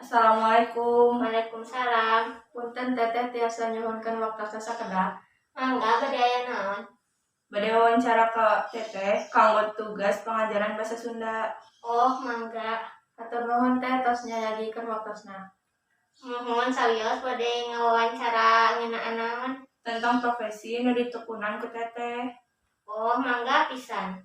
Assalamualaikum. Waalaikumsalam. Punten teteh tiasa nyuhunkeun waktu sakedah. Mangga bade aya naon? Bade wawancara ke teteh kanggo tugas pengajaran bahasa Sunda. Oh, mangga. Hatur nuhun teh tos nyayagikeun waktosna. Muhun sawios bade ngawawancara ngeunaan naon? Tentang profesi nu ditekunan ku teteh. Oh, mangga pisan.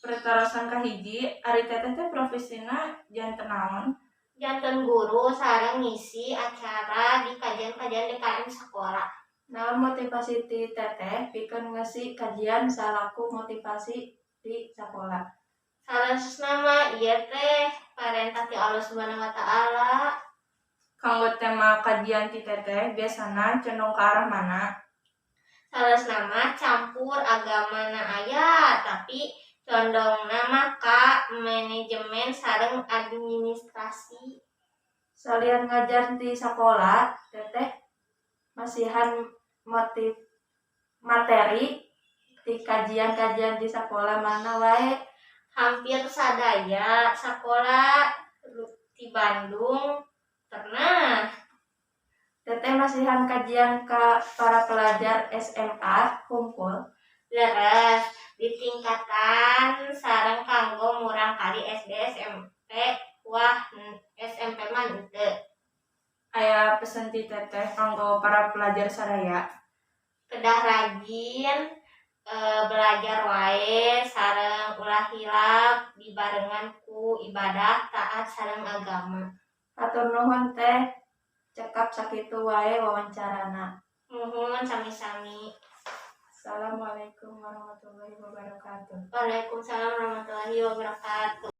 Pertarosan kahiji, ari teteh teh profesina janten naon? Janten guru sareng ngisi acara di kajian-kajian DKM sekolah. Naon motivasi ti teteh pikeun ngeusi kajian salaku motivasi di sakola. Salasna mah ieu teh parentah ti Allah Subhanahu wa taala. Kanggo tema kajian ti teteh biasana condong ke arah mana? Salasna mah campur agamana aya, tapi condongna mah ka manajemen sareng administrasi. Salian ngajar di sekolah, teteh masihan motif materi di kajian-kajian di sekolah mana wae. Hampir sadaya sekolah di Bandung pernah. Teteh masihan kajian ke para pelajar SMA hunkul. Leres di tingkatan sareng kanggo murang kali SD SMP. Wah, SMP mah henteu. Aya pesen ti teteh kanggo para pelajar sadaya. Kedah rajin belajar wae sareng ulah hilap dibarengan ku ibadah taat sareng agama. Hatur nuhun teh cekap sakitu wae wawancarana. Nuhun sami-sami. Assalamualaikum warahmatullahi wabarakatuh. Waalaikumsalam warahmatullahi wabarakatuh.